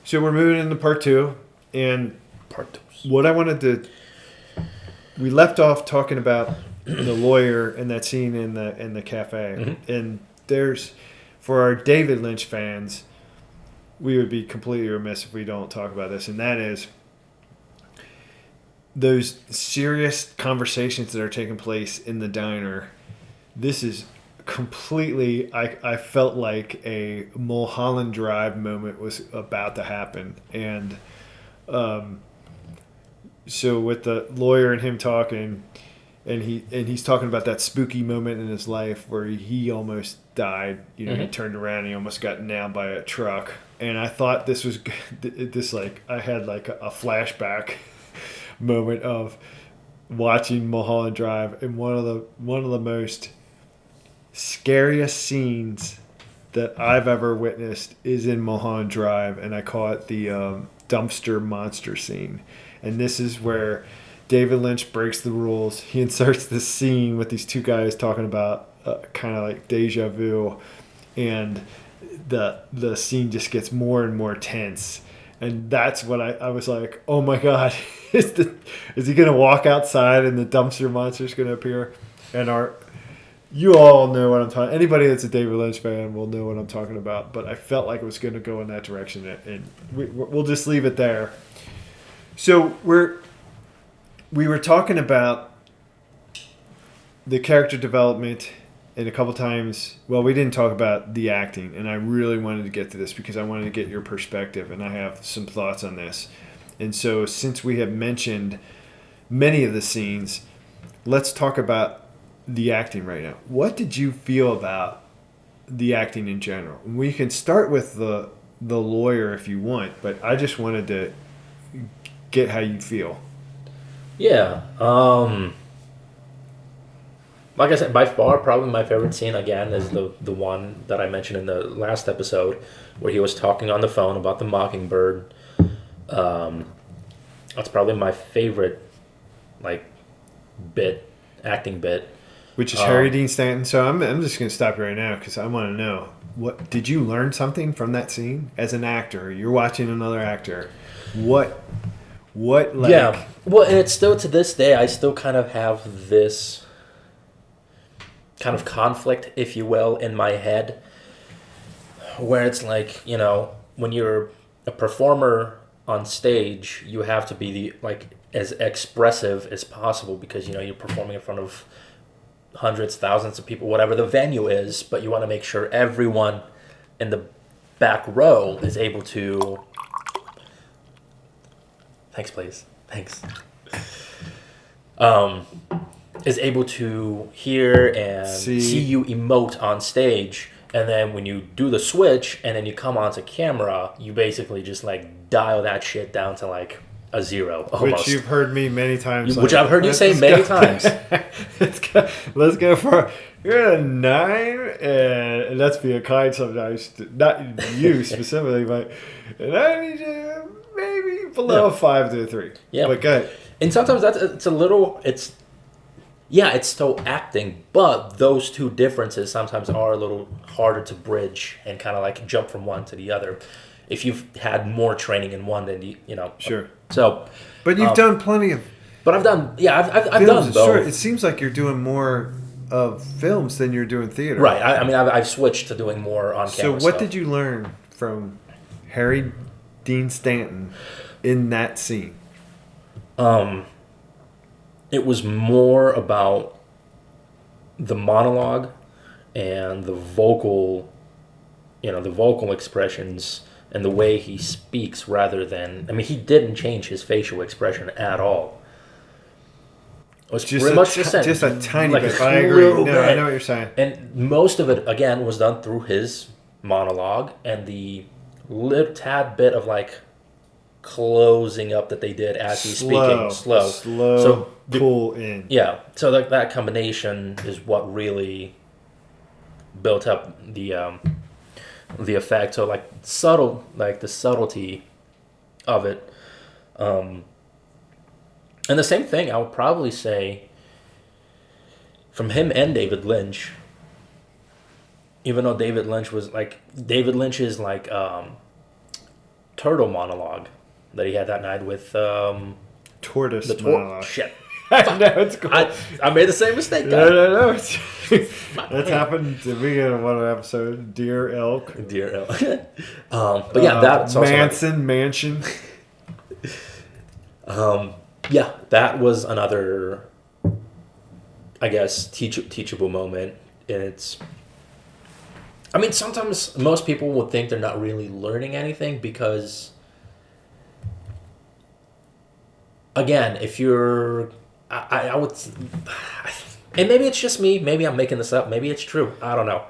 So we're moving into part 2, and what I wanted to, we left off talking about the lawyer and that scene in the cafe, and there's, for our David Lynch fans, we would be completely remiss if we don't talk about this, and that is those serious conversations that are taking place in the diner. This is completely, I felt like a Mulholland Drive moment was about to happen. And so with the lawyer and him talking, and he's talking about that spooky moment in his life where he almost died. You know, he turned around and he almost got nailed by a truck. And I thought this was this, like, I had like a flashback moment of watching Mulholland Drive, and one of the most scariest scenes that I've ever witnessed is in Mulholland Drive, and I call it the dumpster monster scene. And this is where David Lynch breaks the rules. He inserts this scene with these two guys talking about kind of like deja vu, and the scene just gets more and more tense. And that's what I was like, oh my God, is he going to walk outside and the dumpster monster is going to appear? And you all know what I'm talking. Anybody that's a David Lynch fan will know what I'm talking about. But I felt like it was going to go in that direction, and we'll just leave it there. So we were talking about the character development, and a couple times, well, we didn't talk about the acting, and I really wanted to get to this because I wanted to get your perspective, and I have some thoughts on this. And so since we have mentioned many of the scenes, let's talk about the acting right now. What did you feel about the acting in general? We can start with the lawyer if you want, but I just wanted to get how you feel. Yeah. Like I said, by far, probably my favorite scene, again, is the one that I mentioned in the last episode where he was talking on the phone about the mockingbird. That's probably my favorite, like, acting bit. Which is Harry Dean Stanton. So I'm just going to stop you right now because I want to know, what did you learn something from that scene as an actor? You're watching another actor. What like... Yeah. Well, and it's still, to this day, I still kind of have this kind of conflict, if you will, in my head, where it's like, you know, when you're a performer on stage, you have to be as expressive as possible because, you know, you're performing in front of hundreds, thousands of people, whatever the venue is, but you want to make sure everyone in the back row is able to... Thanks, please. Thanks. Is able to hear and see you emote on stage, and then when you do the switch and then you come onto camera, you basically just like dial that shit down to like a 0 almost. Which you've heard me many times. Which I've heard you say many times. Let's go for, you're a 9, and that's being kind sometimes. Not you specifically, but and I need you maybe below 5 to 3. Yeah. But go ahead. And sometimes it's still acting, but those two differences sometimes are a little harder to bridge and kind of like jump from one to the other. If you've had more training in one than you know. Sure. So, but you've done plenty of. But I've done I've done both. Sure. It seems like you're doing more of films than you're doing theater. Right. I mean, I've switched to doing more on camera. So what did you learn from Harry Dean Stanton in that scene? It was more about the monologue and the vocal expressions and the way he speaks rather than... I mean, he didn't change his facial expression at all. It was just pretty much just a tiny like bit. I agree. No, bit. I know what you're saying. And most of it, again, was done through his monologue and the little tad bit of like closing up that they did as he's speaking. Slow. So pull in. Yeah. So that combination is what really built up the effect. So like the subtlety of it. And the same thing I would probably say from him and David Lynch. Even though David Lynch is like turtle monologue that he had that night with Tortoise the monologue. Shit. I know, it's cool. I made the same mistake. No. That's happened to me in one episode. Deer elk. But yeah, that's also Mansion. Yeah, that was another, I guess, teachable moment. And it's, I mean, sometimes most people would think they're not really learning anything because, again, if you're, I would, and maybe it's just me, maybe I'm making this up, maybe it's true, I don't know.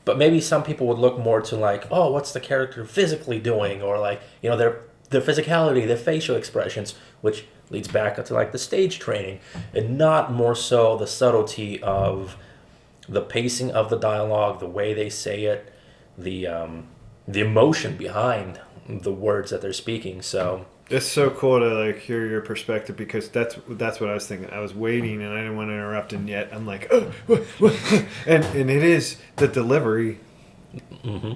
But maybe some people would look more to like, oh, what's the character physically doing? Or like, you know, their physicality, their facial expressions, which leads back to like the stage training, and not more so the subtlety of the pacing of the dialogue, the way they say it, the emotion behind the words that they're speaking. So it's so cool to like hear your perspective, because that's what I was thinking. I was waiting and I didn't want to interrupt, and yet I'm like, and it is the delivery. Mm-hmm.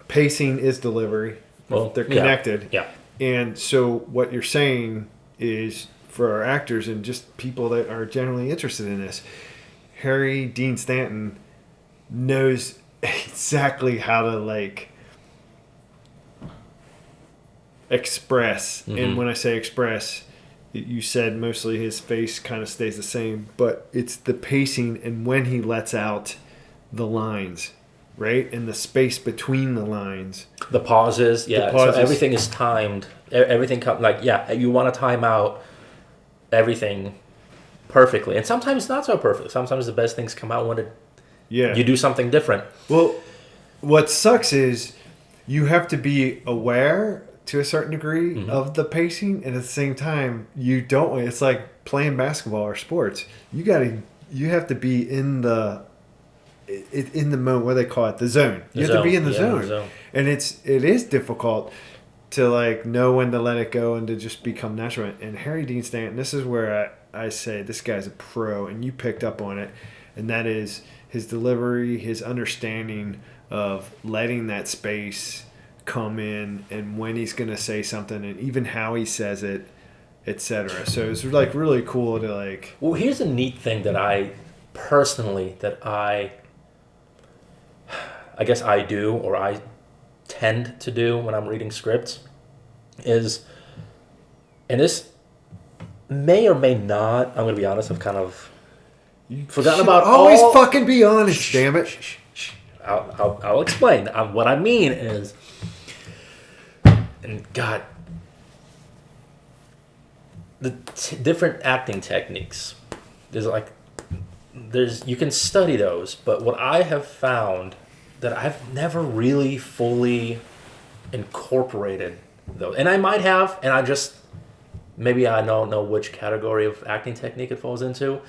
Pacing is delivery. Well, they're connected. Yeah. And so what you're saying is, for our actors and just people that are generally interested in this, Harry Dean Stanton knows exactly how to like express. Mm-hmm. And when I say express, you said mostly his face kind of stays the same, but it's the pacing and when he lets out the lines, right? And the space between the lines. The pauses, yeah. So everything is timed. Everything you want to time out everything perfectly. And sometimes not so perfect. Sometimes the best things come out when you do something different. Well, what sucks is you have to be aware to a certain degree mm-hmm. of the pacing, and at the same time you don't. It's like playing basketball or sports. You have to be in the moment. What do they call it? The zone. You have to be in the zone. And it is difficult to like know when to let it go and to just become natural. And Harry Dean Stanton, this is where I say this guy's a pro, and you picked up on it, and that is his delivery, his understanding of letting that space come in, and when he's going to say something, and even how he says it, etc. So it's like really cool to like. Well, here's a neat thing that I personally I guess I do, or I tend to do when I'm reading scripts, is, and this may or may not, I'm going to be honest, I've kind of forgotten about always fucking be honest, damn it. I'll explain. What I mean is, and God, the different acting techniques, you can study those, but what I have found that I've never really fully incorporated those, and I might have, and maybe I don't know which category of acting technique it falls into.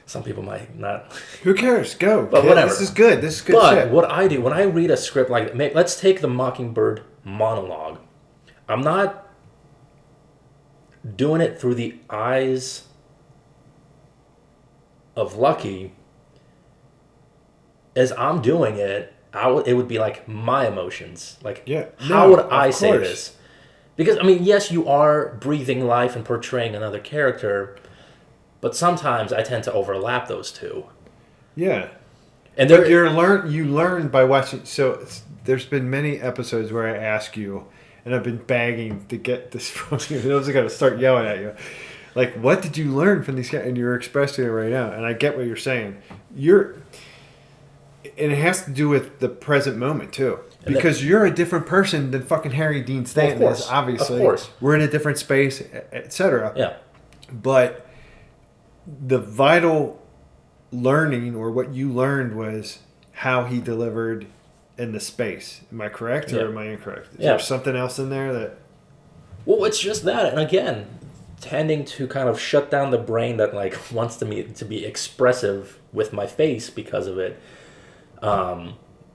Some people might not. Who cares? Go. But whatever. This is good shit. But what I do when I read a script, like, let's take the Mockingbird monologue. I'm not doing it through the eyes of Lucky. As I'm doing it, it would be like my emotions. Like, how would I say this? Because, I mean, yes, you are breathing life and portraying another character, but sometimes I tend to overlap those two. Yeah. And you learn by watching. So there's been many episodes where I ask you, and I've been begging to get this from you. I was going to start yelling at you. Like, what did you learn from these guys? And you're expressing it right now. And I get what you're saying. And it has to do with the present moment, too. Because you're a different person than fucking Harry Dean Stanton is, obviously. Of course. We're in a different space, etc. Yeah. But the vital learning, or what you learned, was how he delivered in the space. Am I correct or am I incorrect? Is there something else in there that... Well, it's just that. And again, tending to kind of shut down the brain that like wants to be expressive with my face because of it.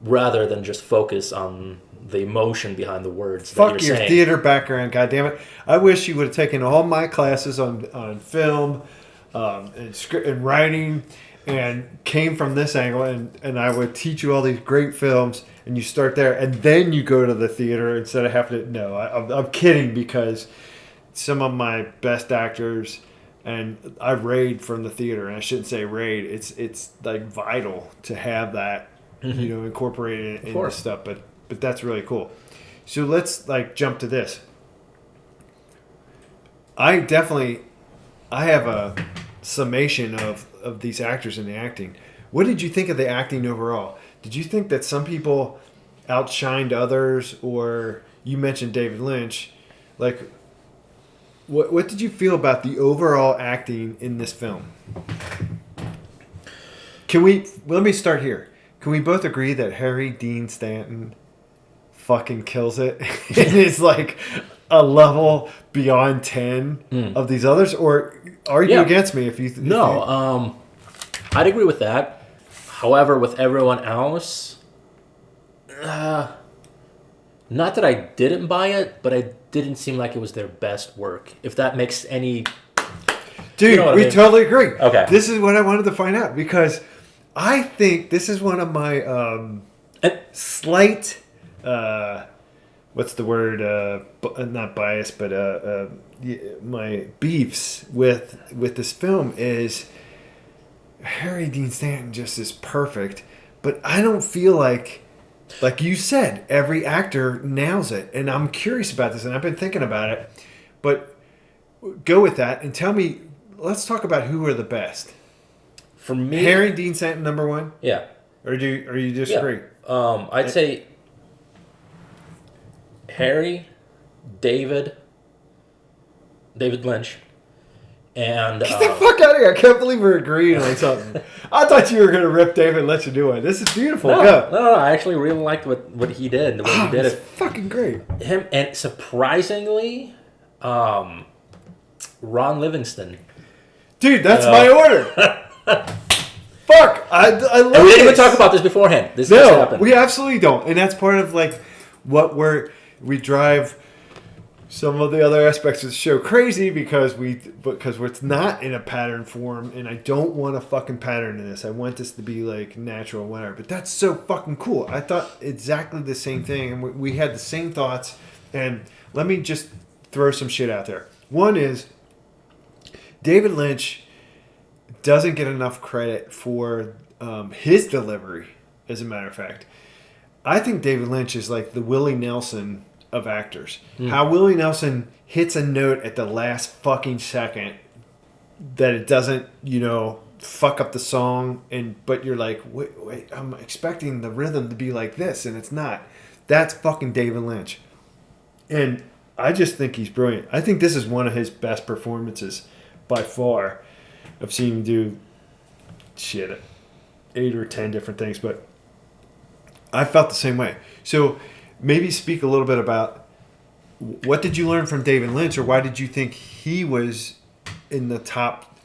Rather than just focus on the emotion behind the words that you're saying. Fuck your theater background, goddammit. I wish you would have taken all my classes on film and script and writing and came from this angle, and I would teach you all these great films, and you start there, and then you go to the theater instead of having to. No, I'm kidding, because some of my best actors, and I raid from the theater, and I shouldn't say raid. It's like vital to have that, incorporated in the stuff. But that's really cool. So let's jump to this. I have a summation of these actors and the acting. What did you think of the acting overall? Did you think that some people outshined others, or you mentioned David Lynch? What did you feel about the overall acting in this film? Let me start here. Can we both agree that Harry Dean Stanton fucking kills it? It is like a level beyond 10 of these others, or are you against me if you... I'd agree with that. However, with everyone else, not that I didn't buy it, but it didn't seem like it was their best work. If that makes any... Dude, we totally agree. Okay. This is what I wanted to find out, because I think this is one of my slight... what's the word? Not bias, but my beefs with this film is Harry Dean Stanton just is perfect, but I don't feel like you said, every actor nails it, and I'm curious about this, and I've been thinking about it. But go with that and tell me. Let's talk about who are the best. For me, Harry Dean Stanton number one. Yeah. Or you disagree? Yeah. I'd say Harry, David Lynch, and get the fuck out of here! I can't believe we're agreeing on something. I thought you were going to rip David Lynch a new one. This is beautiful. No, I actually really liked what he did. The way he did it, fucking great. Him, and surprisingly, Ron Livingston. Dude, that's my order. Fuck, I love it. We didn't even talk about this beforehand. This just happened. We absolutely don't, and that's part of what we drive some of the other aspects of the show crazy, because it's not in a pattern form, and I don't want a fucking pattern in this. I want this to be natural, whatever. But that's so fucking cool. I thought exactly the same thing, and we had the same thoughts. And let me just throw some shit out there. One is David Lynch doesn't get enough credit for his delivery. As a matter of fact, I think David Lynch is like the Willie Nelson of actors. How Willie Nelson hits a note at the last fucking second that it doesn't, fuck up the song, but you're like, wait, I'm expecting the rhythm to be like this, and it's not. That's fucking David Lynch. And I just think he's brilliant. I think this is one of his best performances by far. I've seen him do 8 or 10 different things, but I felt the same way. So maybe speak a little bit about what did you learn from David Lynch, or why did you think he was in the top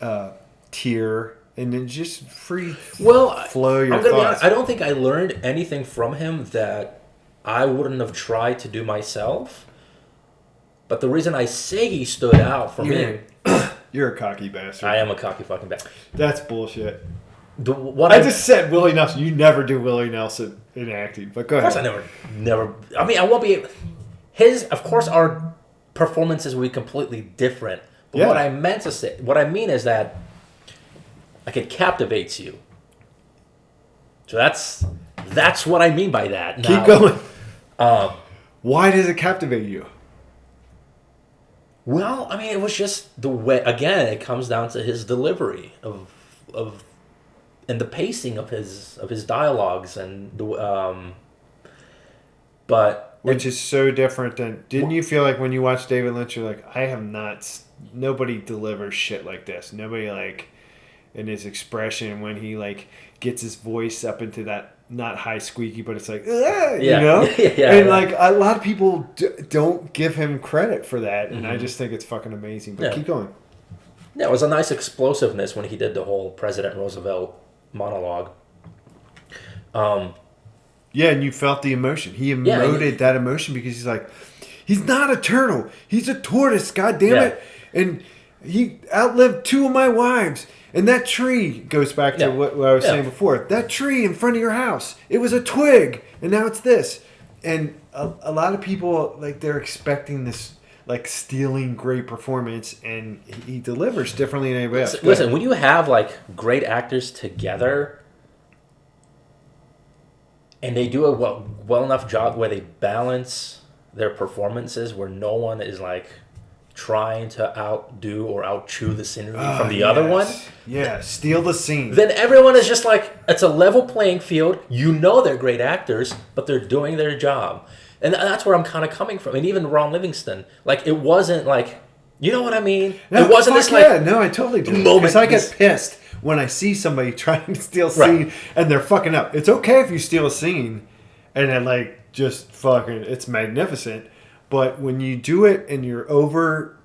tier, and then just flow your thoughts. I don't think I learned anything from him that I wouldn't have tried to do myself. But the reason I say he stood out for me... You're a cocky bastard. I am a cocky fucking bastard. That's bullshit. I just said Willie Nelson. You never do Willie Nelson in acting, but go ahead. Of course I never. I mean, I won't be... Of course, our performances will be completely different. But what I mean is that it captivates you. So that's what I mean by that. Keep going. Why does it captivate you? Well, I mean, it was just the way. Again, it comes down to his delivery of and the pacing of his dialogues and which is so different than. Didn't you feel like when you watch David Lynch, you're like, nobody delivers shit like this. Nobody in his expression when he gets his voice up into that, not high squeaky, but it's you know? A lot of people don't give him credit for that, and I just think it's fucking amazing. But keep going. Yeah, it was a nice explosiveness when he did the whole President Roosevelt monologue. Yeah, and you felt the emotion. He emoted that emotion because he's like, he's not a turtle. He's a tortoise, God damn it. And he outlived 2 of my wives. And that tree goes back to what I was saying before. That tree in front of your house, it was a twig, and now it's this. And a lot of people, like, they're expecting this, like, stealing great performance, and he delivers differently than anybody else. Listen, when you have, like, great actors together, and they do a well enough job where they balance their performances, where no one is, like, trying to outdo or outchew the scenery from the other one. Yeah, steal the scene. Then everyone is just like, it's a level playing field. You know they're great actors, but they're doing their job. And that's where I'm kind of coming from. And even Ron Livingston, like, it wasn't like, you know what I mean? No, it wasn't this, like, no, I totally do. Because I get pissed when I see somebody trying to steal a scene and they're fucking up. It's okay if you steal a scene and then, like, just fucking, it's magnificent. But when you do it and you're over,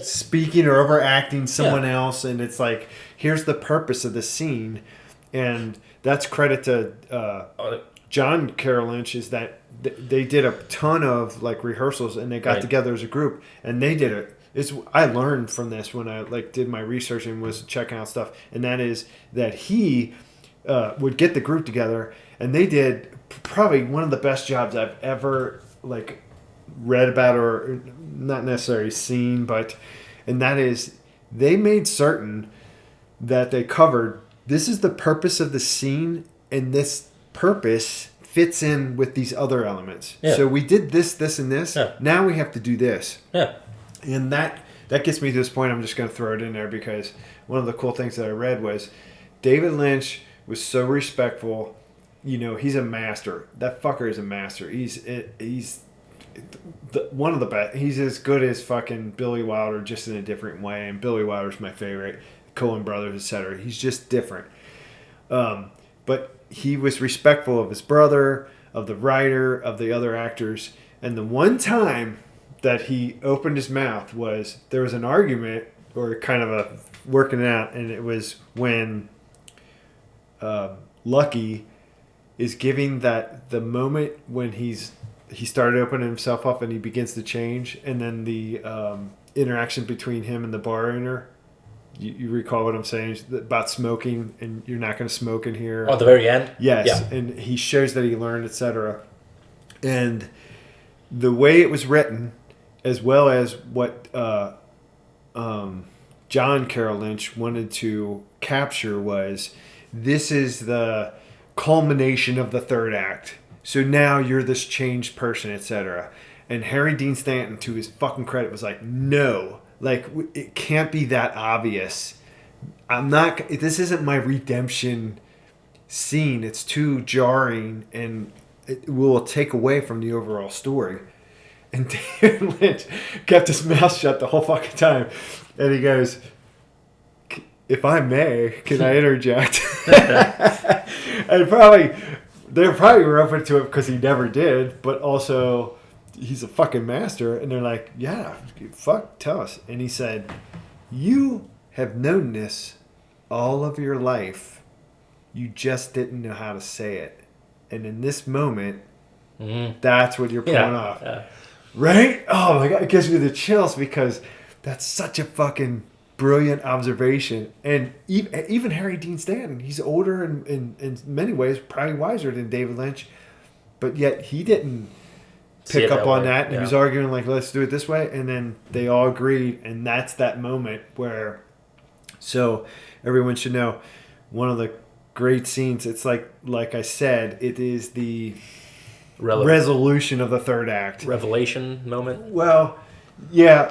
speaking or overacting someone else, and it's like, here's the purpose of the scene, and that's credit to John Carroll Lynch, is that they did a ton of, like, rehearsals, and they got together as a group, and they did it. I learned from this when I, like, did my research and was checking out stuff, and that is that he would get the group together, and they did probably one of the best jobs I've ever, like, read about or not necessarily seen, and that is they made certain that they covered, this is the purpose of the scene, and this purpose fits in with these other elements. Yeah. So we did this, and this. Yeah. Now we have to do this. Yeah. And that gets me to this point. I'm just going to throw it in there because one of the cool things that I read was David Lynch was so respectful. He's a master. That fucker is a master. He's one of the best. He's as good as fucking Billy Wilder, just in a different way. And Billy Wilder's my favorite. Coen Brothers, etc. He's just different. But he was respectful of his brother, of the writer, of the other actors. And the one time that he opened his mouth was, there was an argument, or kind of a working it out, and it was when Lucky is giving the moment when he started opening himself up and he begins to change, and then the interaction between him and the bar owner. You recall what I'm saying about smoking, and you're not going to smoke in here. Oh, at the very end? Yes, yeah. And he shows that he learned, etc. And the way it was written, as well as what John Carroll Lynch wanted to capture, was this is the culmination of the third act. So now you're this changed person, etc. And Harry Dean Stanton, to his fucking credit, was like, no. Like, it can't be that obvious. This isn't my redemption scene. It's too jarring, and it will take away from the overall story. And David Lynch kept his mouth shut the whole fucking time. And he goes, if I may, can I interject? And they probably were open to it because he never did, but also he's a fucking master. And they're like, yeah, tell us. And he said, you have known this all of your life. You just didn't know how to say it. And in this moment, that's what you're pulling off. Yeah. Right? Oh my God, it gives me the chills because that's such a fucking brilliant observation. And even Harry Dean Stanton, he's older and in many ways probably wiser than David Lynch, but yet he didn't pick up on that. And he was arguing like, let's do it this way. And then they all agreed. And that's that moment where, so everyone should know, one of the great scenes, it's like I said, it is the resolution of the third act. Revelation moment? Well, yeah.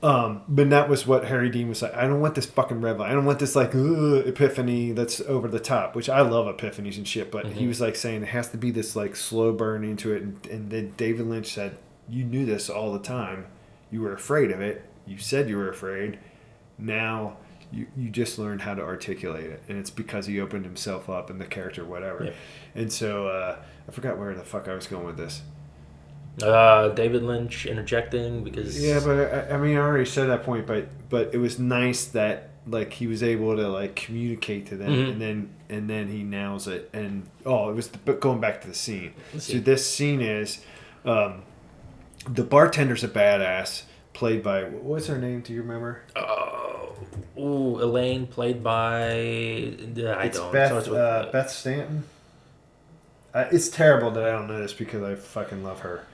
But that was what Harry Dean was like. I don't want this fucking revelation. I don't want this like epiphany that's over the top, which I love epiphanies and shit. But he was like saying it has to be this like slow burn into it. And then David Lynch said, you knew this all the time. You were afraid of it. You said you were afraid. Now you just learned how to articulate it. And it's because he opened himself up and the character, whatever. Yep. And so I forgot where the fuck I was going with this. David Lynch interjecting because but I mean I already said that point, but it was nice that like he was able to like communicate to them, and then he nails it. And it was going back to the scene. So this scene is the bartender's a badass, played by, what's her name? Do you remember? Ooh, Elaine, played by... It's Beth Stanton. It's terrible that I don't know this because I fucking love her.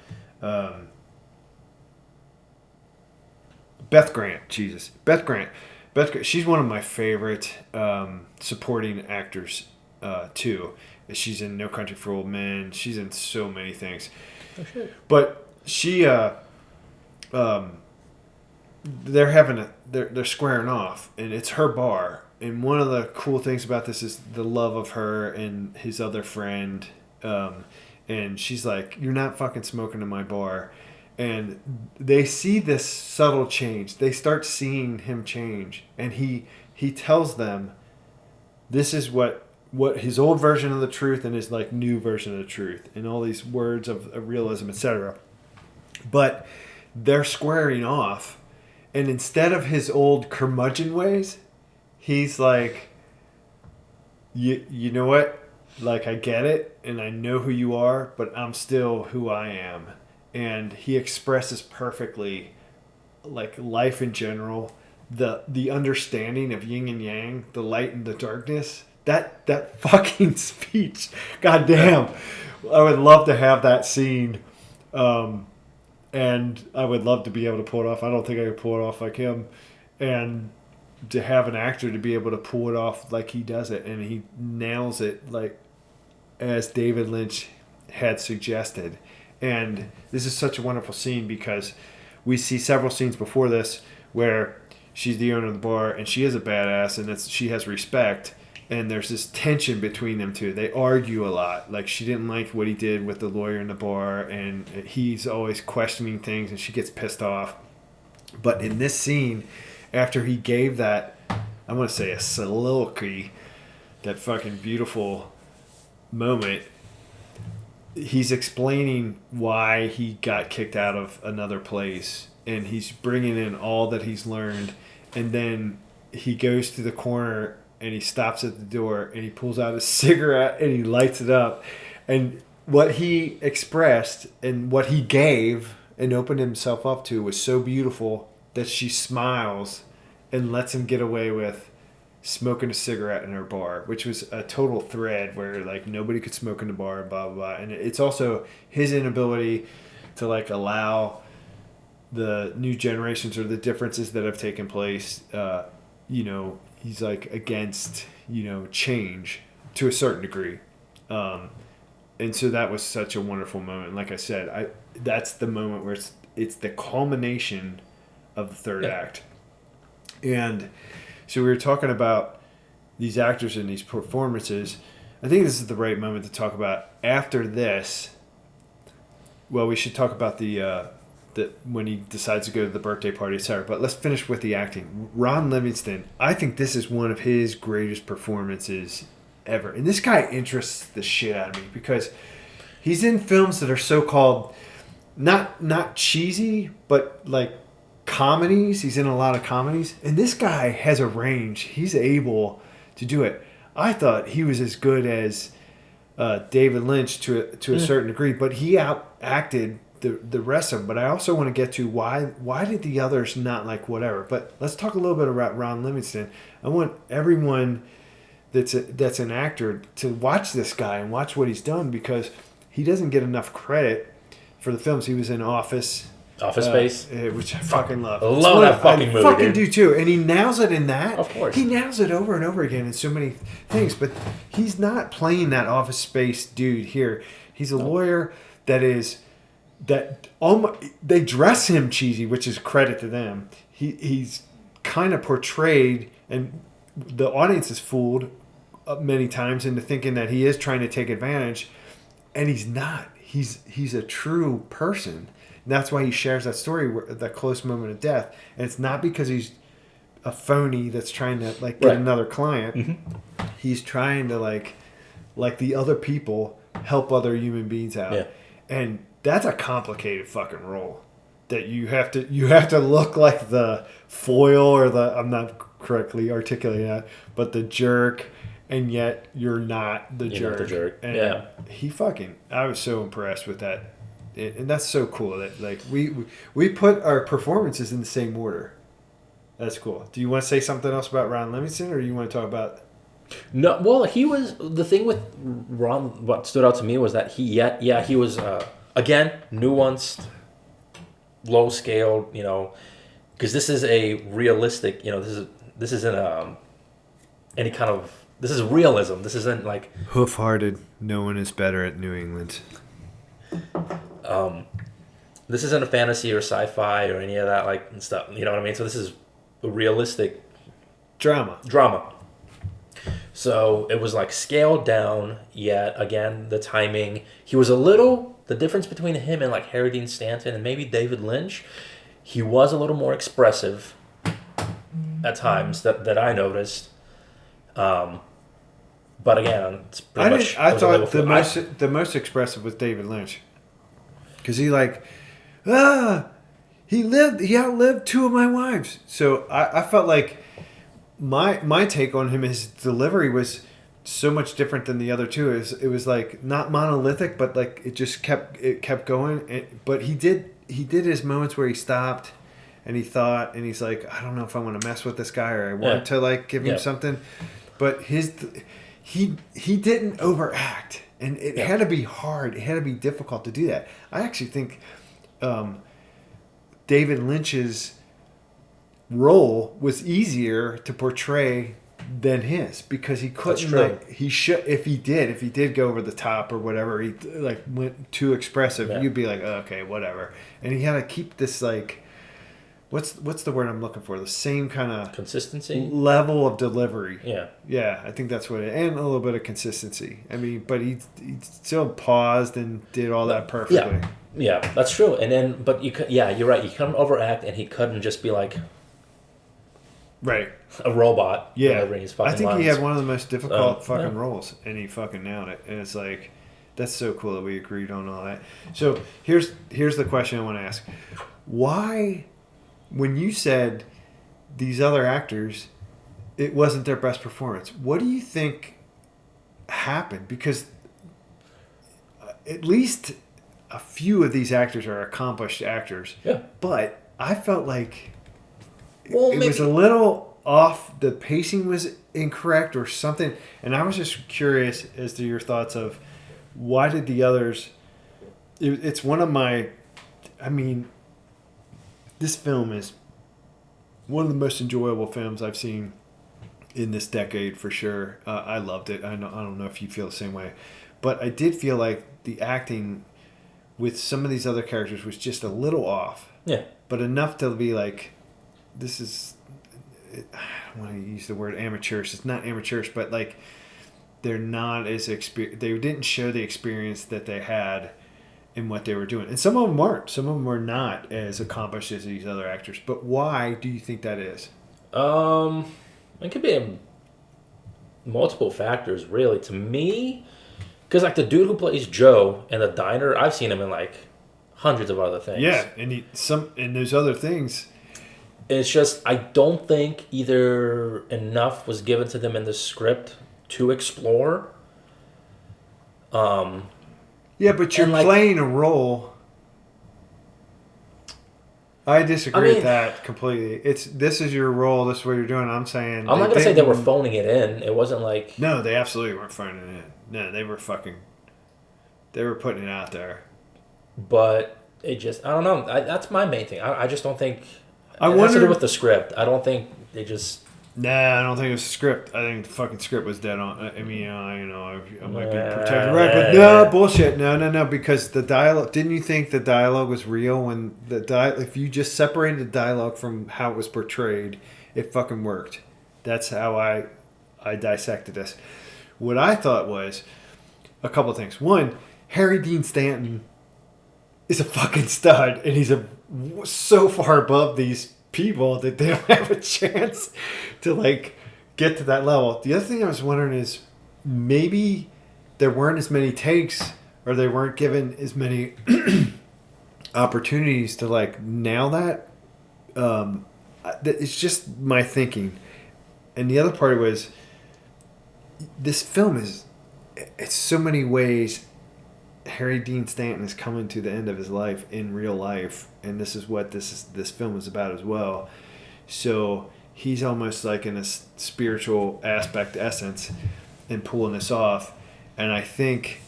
Beth Grant, Jesus. Beth Grant. She's one of my favorite supporting actors, too. She's in No Country for Old Men. She's in so many things. Oh, shit. But she... they're squaring off, and it's her bar. And one of the cool things about this is the love of her and his other friend. And she's like, "You're not fucking smoking in my bar." And they see this subtle change. They start seeing him change, and he tells them, "This is what his old version of the truth and his like new version of the truth," and all these words of realism, etc. But they're squaring off, and instead of his old curmudgeon ways, he's like, "You know what? Like, I get it, and I know who you are, but I'm still who I am." And he expresses perfectly, like, life in general, the understanding of yin and yang, the light and the darkness. That fucking speech, goddamn, I would love to have that scene, and I would love to be able to pull it off. I don't think I could pull it off like him, and to have an actor to be able to pull it off like he does it, and he nails it like as David Lynch had suggested. And this is such a wonderful scene because we see several scenes before this where she's the owner of the bar and she is a badass and she has respect, and there's this tension between them two. They argue a lot. Like, she didn't like what he did with the lawyer in the bar, and he's always questioning things, and she gets pissed off. But in this scene, after he gave that, I want to say a soliloquy, that fucking beautiful moment, he's explaining why he got kicked out of another place, and he's bringing in all that he's learned, and then he goes to the corner and he stops at the door and he pulls out a cigarette and he lights it up, and what he expressed and what he gave and opened himself up to was so beautiful that she smiles and lets him get away with smoking a cigarette in her bar, which was a total thread where like nobody could smoke in the bar, blah blah blah. And it's also his inability to like allow the new generations or the differences that have taken place. He's like against change to a certain degree, and so that was such a wonderful moment. Like I said, that's the moment where it's the culmination of the third act. And so we were talking about these actors and these performances. I think this is the right moment to talk about after this. Well, we should talk about the when he decides to go to the birthday party, etc. But let's finish with the acting. Ron Livingston, I think this is one of his greatest performances ever. And this guy interests the shit out of me because he's in films that are so-called not cheesy, but like comedies. He's in a lot of comedies, and this guy has a range. He's able to do it. I thought he was as good as David Lynch to a certain degree, but he out-acted the rest of them. But I also want to get to why did the others not like whatever. But let's talk a little bit about Ron Livingston. I want everyone that's an actor to watch this guy and watch what he's done, because he doesn't get enough credit for the films. He was in Office Space, which I fucking love. I love that fucking movie. I fucking do too, and he nails it in that. Of course, he nails it over and over again in so many things. But he's not playing that Office Space dude here. He's a lawyer they dress him cheesy, which is credit to them. He's kind of portrayed, and the audience is fooled many times into thinking that he is trying to take advantage, and he's not. He's a true person. And that's why he shares that story, that close moment of death. And it's not because he's a phony that's trying to like get another client. Mm-hmm. He's trying to like the other people help other human beings out. Yeah. And that's a complicated fucking role. That you have to look like the foil or I'm not correctly articulating that, but the jerk, and yet you're not the jerk. Not the jerk. And I was so impressed with that. And that's so cool that like we put our performances in the same order. That's cool. Do you want to say something else about Ron Livingston, or do you want to talk about? No, well, he was the thing with Ron. What stood out to me was that he was again nuanced, low scale. Because this is a realistic. This isn't any kind of. This is realism. This isn't like Hoof-hearted. No one is better at New England. This isn't a fantasy or sci-fi or any of that and stuff. You know what I mean? So this is a realistic drama. So it was scaled down, yet again the timing. He was the difference between him and Harry Dean Stanton and maybe David Lynch. He was a little more expressive at times that I noticed. But again, it's pretty much. I thought the most expressive was David Lynch, because he he outlived two of my wives. So I felt like my take on him, his delivery was so much different than the other two. It was not monolithic, but it just kept going. But he did his moments where he stopped and he thought, and he's like, I don't know if I want to mess with this guy, or I want to give him something. But he didn't overact, and it had to be hard. It had to be difficult to do that. I actually think David Lynch's role was easier to portray than his, because he couldn't if he did go over the top or whatever, he went too expressive, you'd be like, oh, okay, whatever. And he had to keep this what's the word I'm looking for, the same kind of consistency level of delivery. Yeah, I think that's what it, and a little bit of consistency. I mean, but he still paused and did all that perfectly. Yeah, that's true. And then, but you're right, you couldn't overact, and he couldn't just be right, a robot. Yeah, his fucking I think lines. he had one of the most difficult fucking roles, and he fucking nailed it. And it's that's so cool that we agreed on all that. So here's the question I want to ask: why, when you said these other actors, it wasn't their best performance, what do you think happened? Because at least a few of these actors are accomplished actors. Yeah, but I felt like it was a little off. The pacing was incorrect or something. And I was just curious as to your thoughts of why did the others... It's one of my... I mean, this film is one of the most enjoyable films I've seen in this decade for sure. I loved it. I don't know if you feel the same way. But I did feel like the acting with some of these other characters was just a little off. Yeah. But enough to be this is, I don't want to use the word amateurish. It's not amateurish, but they're not as they didn't show the experience that they had in what they were doing. And some of them aren't. Some of them are not as accomplished as these other actors. But why do you think that is? It could be multiple factors, really. To me, because the dude who plays Joe in the diner, I've seen him in hundreds of other things. Yeah, and those other things. It's just, I don't think either enough was given to them in the script to explore. Yeah, but you're playing a role. I disagree with that completely. This is your role. This is what you're doing. I'm saying... I'm not going to say they were phoning it in. It wasn't No, they absolutely weren't phoning it in. No, they were they were putting it out there. But it just... I don't know. That's my main thing. I just don't think... I wonder... It has to do with the script. I don't think they just... Nah, I don't think it was a script. I think the fucking script was dead on. I mean, I might be protected, right? But no, bullshit. No. Because the dialogue. Didn't you think the dialogue was real when if you just separated the dialogue from how it was portrayed, it fucking worked. That's how I dissected this. What I thought was a couple of things. One, Harry Dean Stanton is a fucking stud, and he's so far above these people that they don't have a chance to get to that level. The other thing I was wondering is maybe there weren't as many takes, or they weren't given as many opportunities to nail that. It's just my thinking. And the other part was this film it's so many ways Harry Dean Stanton is coming to the end of his life in real life, and this is what this film is about as well. So he's almost like in a spiritual aspect essence and pulling this off. And I think,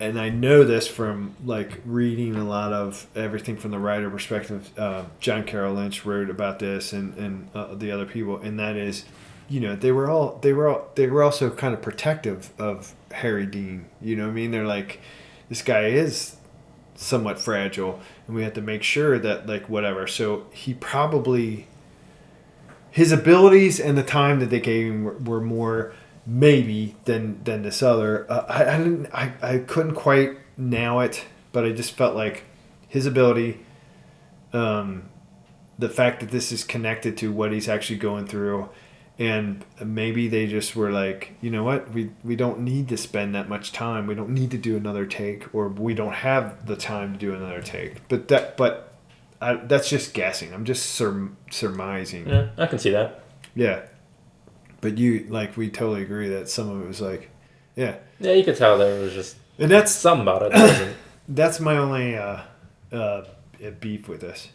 and I know this from like reading a lot of everything from the writer perspective. John Carroll Lynch wrote about this, and the other people, and that is, they were also kind of protective of Harry Dean. You know what I mean? They're like, this guy is somewhat fragile, and we have to make sure that like whatever. So he probably, his abilities and the time that they gave him were more maybe than this other. I couldn't quite nail it, but I just felt like his ability, the fact that this is connected to what he's actually going through, and maybe they just were like, you know what, we don't need to spend that much time. We don't need to do another take, or we don't have the time to do another take. But that's just guessing. I'm just surmising. Yeah, I can see that. Yeah. But we totally agree that some of it was like, yeah. Yeah, you could tell there was just something about it. That's my only beef with this.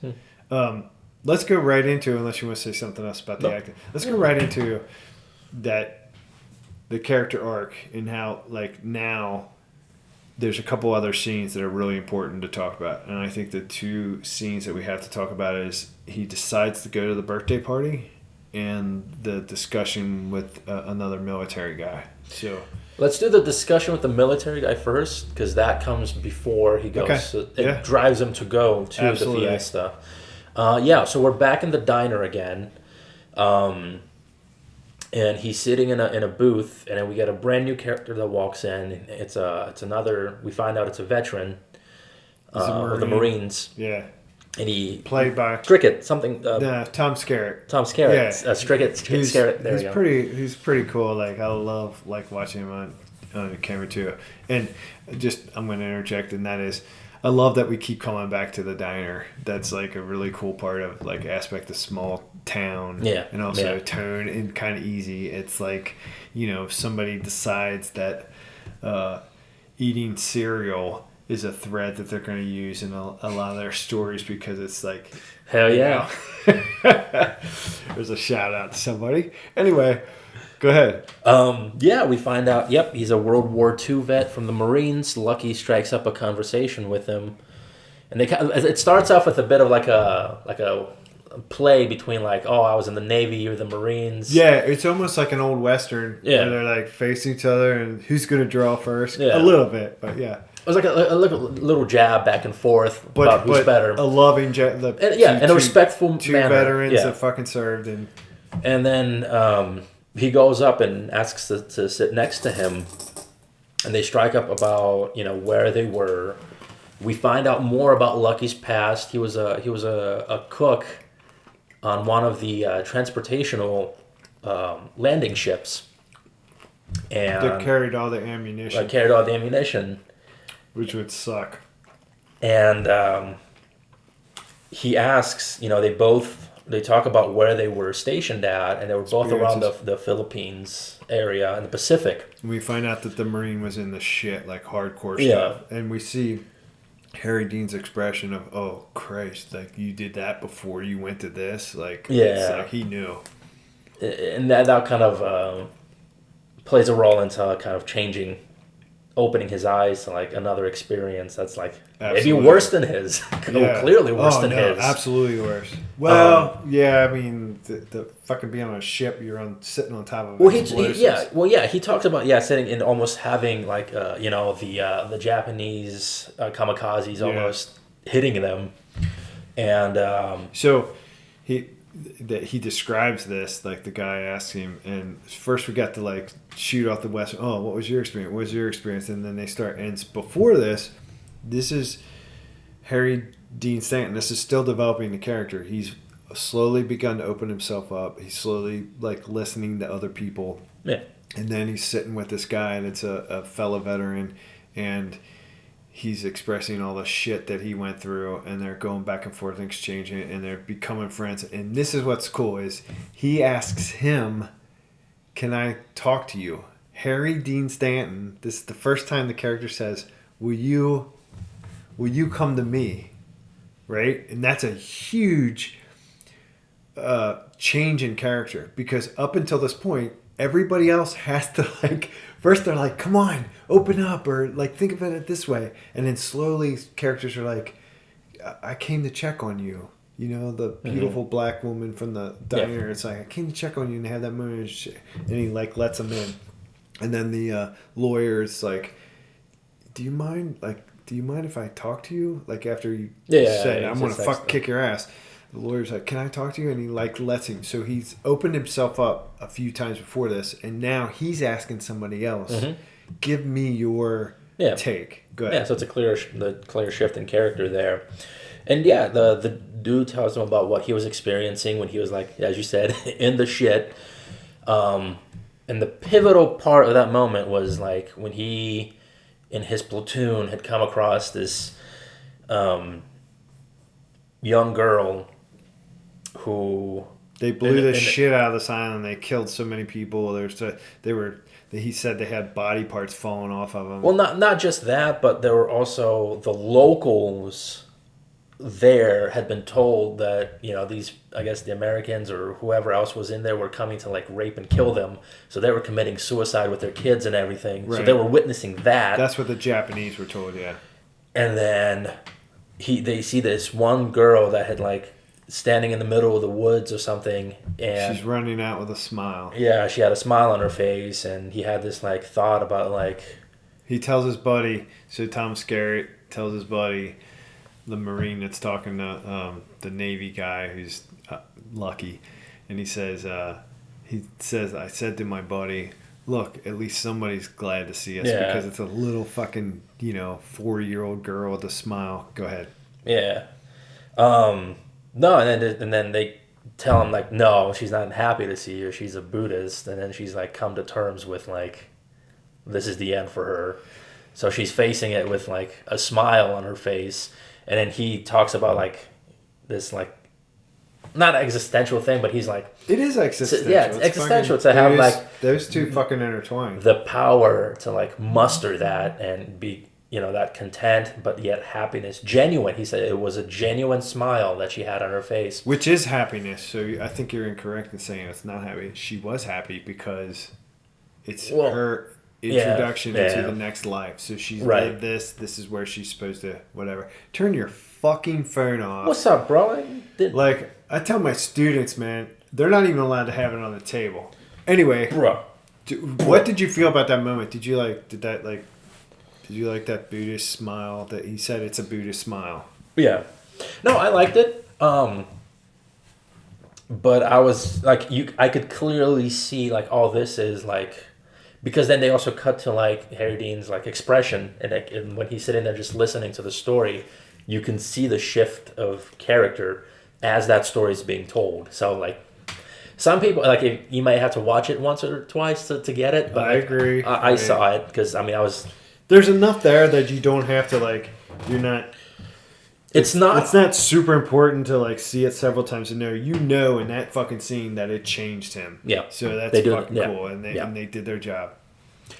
Let's go right into, unless you want to say something else about the acting. Let's go right into the character arc and how, like, now there's a couple other scenes that are really important to talk about. And I think the two scenes that we have to talk about is he decides to go to the birthday party and the discussion with another military guy. So let's do the discussion with the military guy first, because that comes before he goes. Okay. So it drives him to go to Absolutely. the fiesta. So we're back in the diner again, and he's sitting in a booth, and then we get a brand new character that walks in. It's another. We find out it's a veteran of the Marines. Yeah. And he played by Strickett, something. Tom Skerritt. Tom Skerritt. Yeah. Skerritt. There you go. He's pretty cool. Like, I love watching him on the camera too. And just, I'm going to interject, and that is, I love that we keep coming back to the diner. That's like a really cool part of like aspect of small town. Yeah. And also tone and kind of easy. It's like, if somebody decides that eating cereal is a thread that they're going to use in a lot of their stories, because it's like, hell yeah. There's a shout out to somebody. Anyway, go ahead. We find out, he's a World War II vet from the Marines. Lucky strikes up a conversation with him. And it starts off with a bit of like a play between like, oh, I was in the Navy, you're the Marines. Yeah, it's almost like an old Western. Yeah. Where they're like facing each other and who's going to draw first. Yeah. A little bit, but yeah. It was like a little jab back and forth about who's better. A loving and a respectful manner. Two veterans that fucking served. And then he goes up and asks to sit next to him. And they strike up about, where they were. We find out more about Lucky's past. He was a cook on one of the transportational landing ships. And that carried all the ammunition. Which would suck. And he asks, they talk about where they were stationed at, and they were both around the Philippines area in the Pacific. We find out that the Marine was in the shit, like hardcore Yeah. stuff. And we see Harry Dean's expression of, oh, Christ, like, you did that before you went to this? Like, it's like he knew. And that kind of plays a role into kind of opening his eyes to like another experience that's like maybe worse than his. Clearly worse than his. Absolutely worse. Well, I mean, the fucking being on a ship, sitting on top of explosives. He talks about sitting and almost having like the Japanese kamikazes almost hitting them, and so he describes this, like the guy asks him, and first we got to like shoot off the west. Oh, what was your experience? What was your experience? And then they start. And before this is Harry Dean Stanton. This is still developing the character. He's slowly begun to open himself up. He's slowly like listening to other people. Yeah. And then he's sitting with this guy, and it's a fellow veteran, and he's expressing all the shit that he went through, and they're going back and forth and exchanging it, and they're becoming friends. And this is what's cool is he asks him, can I talk to you? Harry Dean Stanton, this is the first time the character says, will you come to me? Right? And that's a huge change in character, because up until this point, everybody else has to like. First, they're like, "Come on, open up," or like, "Think of it this way," and then slowly, characters are like, "I came to check on you." You know, the beautiful black woman from the diner. It's like, "I came to check on you," and they have that moment, and he like lets them in, and then the lawyer is like, "Do you mind if I talk to you?" Like after you said, "I'm gonna kick your ass." The lawyer's like, "Can I talk to you?" And he like lets him. So he's opened himself up a few times before this, and now he's asking somebody else, "Give me your take." Go ahead. Yeah, so it's a clear shift in character there. And yeah, the dude tells him about what he was experiencing when he was like, as you said, in the shit. And the pivotal part of that moment was like when he, in his platoon, had come across this young girl who they blew the shit out of this island. They killed so many people. He said they had body parts falling off of them. Well, not just that, but there were also the locals there had been told that, you know, these, I guess the Americans or whoever else was in there were coming to like rape and kill them. So they were committing suicide with their kids and everything. Right. So they were witnessing that. That's what the Japanese were told, yeah. And then they see this one girl that had like standing in the middle of the woods or something, and she's running out with a smile. Yeah, she had a smile on her face, and he had this like thought about like. He tells his buddy. So Tom Skerritt tells his buddy, the Marine that's talking to the Navy guy who's lucky, and he says, "I said to my buddy, look, at least somebody's glad to see us because it's a little fucking 4-year-old girl with a smile." Go ahead. Yeah. No, and then they tell him like, no, she's not happy to see you. She's a Buddhist, and then she's like come to terms with like, this is the end for her. So she's facing it with like a smile on her face, and then he talks about like this like not existential thing, but he's like, it is existential. Yeah, it's existential to have like those two fucking intertwined. The power to like muster that and be. That content, but yet happiness. Genuine. He said it was a genuine smile that she had on her face. Which is happiness. So I think you're incorrect in saying it's not happy. She was happy because it's her introduction into the next life. So she's lived this. This is where she's supposed to, whatever. Turn your fucking phone off. What's up, bro? Like, I tell my students, man, they're not even allowed to have it on the table. Anyway. Bro. What did you feel about that moment? Did you like that Buddhist smile that he said it's a Buddhist smile? Yeah. No, I liked it. But I was like, I could clearly see like all this is like, because then they also cut to like Harry Dean's like expression, and when he's sitting there just listening to the story, you can see the shift of character as that story is being told. So like, some people like you might have to watch it once or twice to get it. But I agree. I saw it because I was. There's enough there that you don't have to like. You're not. It's not super important to like see it several times to know. In that fucking scene that it changed him. Yeah. So that's fucking cool, and they did their job.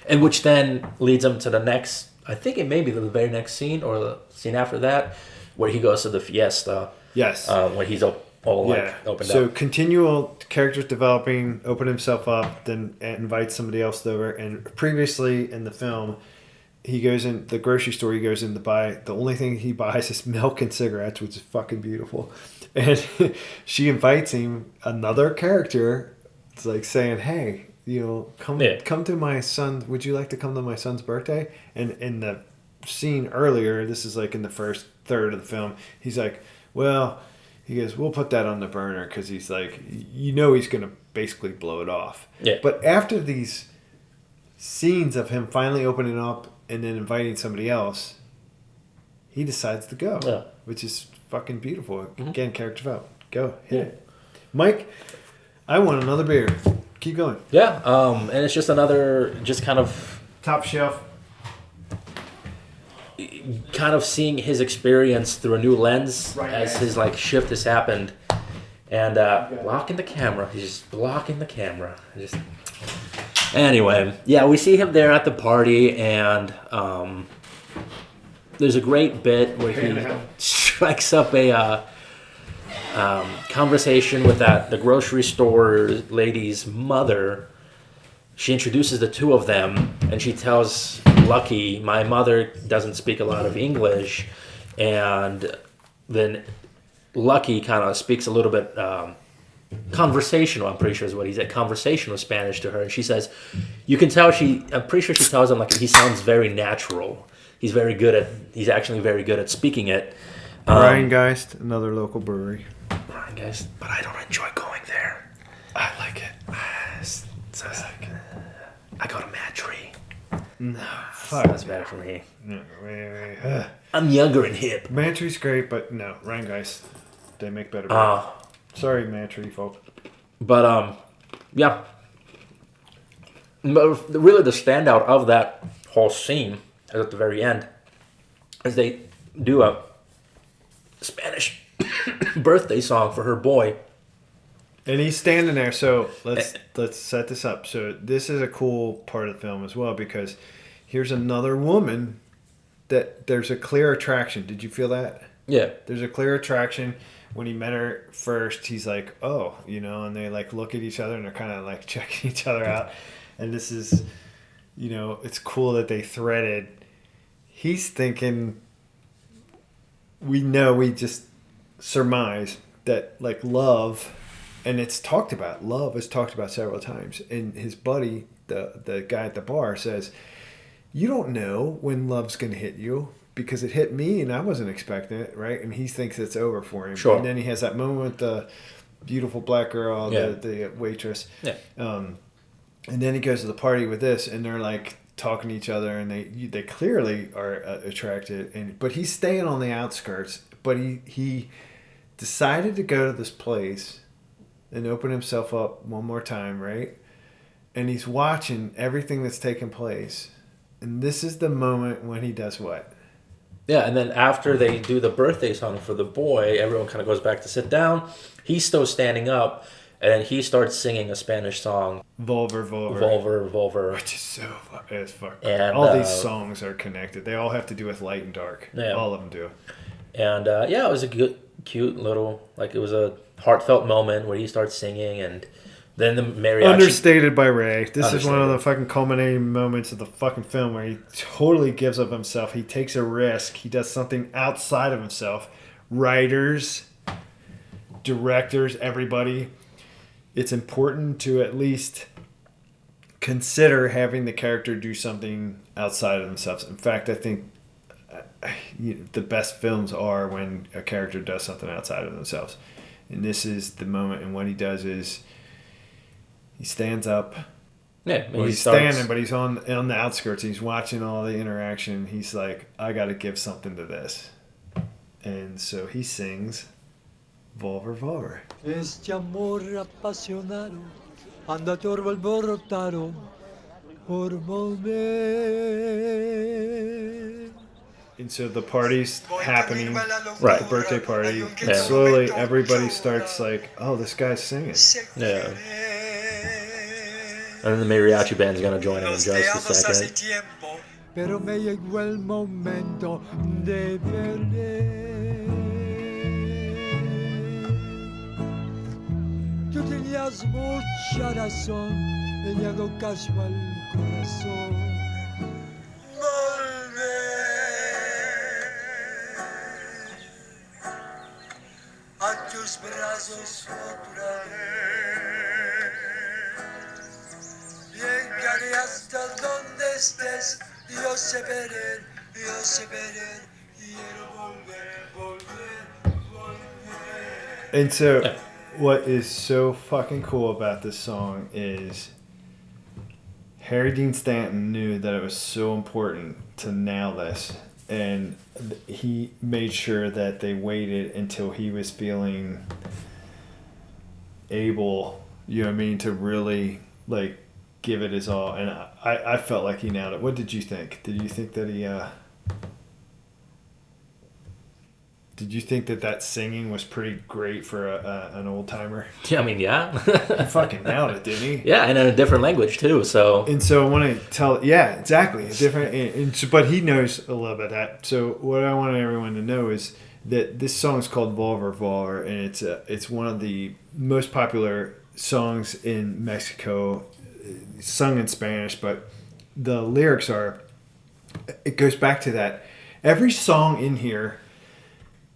And which then leads them to the next. I think it may be the very next scene or the scene after that, where he goes to the fiesta. Yes. When he's all opened up. So continual characters developing, open himself up, then invite somebody else over. And previously in the film, he goes in the grocery store. He goes in to buy. The only thing he buys is milk and cigarettes, which is fucking beautiful. And she invites him. Another character. It's like saying, "Hey, come to my son. Would you like to come to my son's birthday?" And in the scene earlier, this is like in the first third of the film. He's like, "Well," he goes, "we'll put that on the burner," because he's like, he's gonna basically blow it off. Yeah. But after these scenes of him finally opening up and then inviting somebody else, he decides to go, which is fucking beautiful. Mm-hmm. Again, character development. Go, hit it. Mike, I want another beer. Keep going. Yeah, and it's just another, just kind of... Top shelf. Kind of seeing his experience through a new lens as his like shift has happened. And blocking the camera. He's just blocking the camera. Anyway, we see him there at the party, and there's a great bit where he strikes up a conversation with the grocery store lady's mother. She introduces the two of them, and she tells Lucky, my mother doesn't speak a lot of English, and then Lucky kind of speaks a little bit conversational, I'm pretty sure is what he said, conversational Spanish to her, and she says, you can tell I'm pretty sure she tells him, like, he sounds very natural. He's actually very good at speaking it. Rheingeist, another local brewery. Rheingeist, but I don't enjoy going there. I like it. I go to Mad Tree. No, that's better for me. No, I'm younger and hip. Mantry's great, but no, Rheingeist, they make better beer. Sorry, Mantry folk. But yeah. But really, the standout of that whole scene is at the very end, is they do a Spanish birthday song for her boy. And he's standing there, so let's set this up. So this is a cool part of the film as well, because here's another woman that there's a clear attraction. Did you feel that? Yeah. There's a clear attraction. When he met her first, he's like, oh, and they like look at each other and they're kind of like checking each other out. And this is, it's cool that they threaded. He's thinking, we just surmise that like love, and it's talked about. Love is talked about several times. And his buddy, the guy at the bar, says, you don't know when love's going to hit you because it hit me and I wasn't expecting it, right? And he thinks it's over for him. Sure. And then he has that moment with the beautiful black girl, yeah. the waitress. Yeah. And then he goes to the party with this, and they're like talking to each other, and they clearly are attracted. But he's staying on the outskirts. But he decided to go to this place and open himself up one more time, right? And he's watching everything that's taking place. And this is the moment when he does what? Yeah, and then after they do the birthday song for the boy, everyone kind of goes back to sit down. He's still standing up, and then he starts singing a Spanish song. Volver. Which is so fucking. And all these songs are connected. They all have to do with light and dark. Yeah. All of them do. And it was a good, cute little, like it was a heartfelt moment where he starts singing, and then the mariachi. Understated by Ray. This is one of the fucking culminating moments of the fucking film where he totally gives up himself. He takes a risk. He does something outside of himself. Writers, directors, everybody. It's important to at least consider having the character do something outside of themselves. In fact, I think the best films are when a character does something outside of themselves. And this is the moment, and what he does is he stands up. Yeah, well, he's standing, but he's on the outskirts. He's watching all the interaction. He's like, I got to give something to this. And so he sings Volver. Este amor apasionado anda torvo alborotado por volver. And so the party's happening, right? The birthday party, and slowly everybody starts like, oh, this guy's singing. Yeah. And then the mariachi band's gonna join him in just a second. Pero me llegó el momento de perder. Tú tenías mucha razón, y le hago caso al corazón. A tus brazos otra vez. Llegaré hasta donde estés. Yo sé ver. Quiero volver. And so, what is so fucking cool about this song is Harry Dean Stanton knew that it was so important to nail this. And he made sure that they waited until he was feeling able, to really, like, give it his all. And I felt like he nailed it. What did you think? Did you think that he... Did you think that singing was pretty great for an old-timer? Yeah, I mean, yeah. He fucking nailed it, didn't he? Yeah, and in a different language, too, so... And so I want to tell... Yeah, exactly. Different, but he knows a little bit of that. So what I want everyone to know is that this song is called Volver Volver, and it's one of the most popular songs in Mexico, sung in Spanish, but the lyrics are, it goes back to that. Every song in here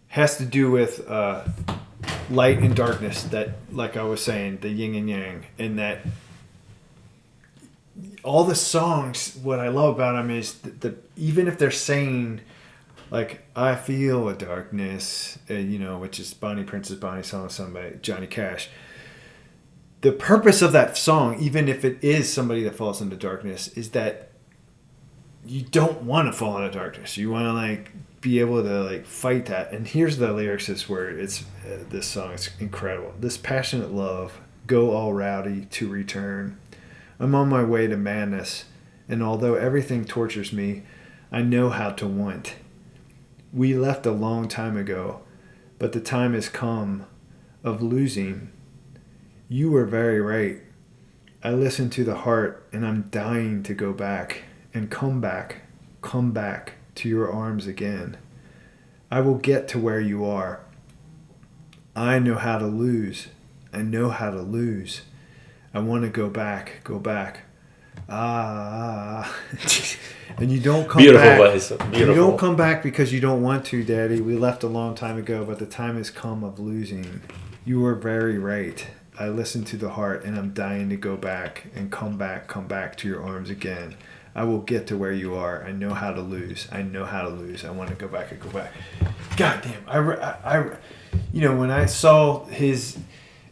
has to do with light and darkness, that, like I was saying, the yin and yang, and that all the songs, what I love about them is that even if they're saying, like, I feel a darkness, which is Bonnie Prince's Bonnie song sung by Johnny Cash. The purpose of that song, even if it is somebody that falls into darkness, is that you don't want to fall into darkness. You want to, like, be able to, like, fight that. And here's the lyrics. This word. It's this song is incredible. This passionate love, go all rowdy to return. I'm on my way to madness, and although everything tortures me, I know how to want. We left a long time ago, but the time has come of losing. You were very right. I listen to the heart, and I'm dying to go back and come back to your arms again. I will get to where you are. I know how to lose. I know how to lose. I want to go back. And you don't come back. Beautiful. You don't come back because you don't want to, Daddy. We left a long time ago, but the time has come of losing. You were very right. I listen to the heart, and I'm dying to go back and come back to your arms again. I will get to where you are. I know how to lose. I know how to lose. I want to go back and go back. God damn. I when I saw his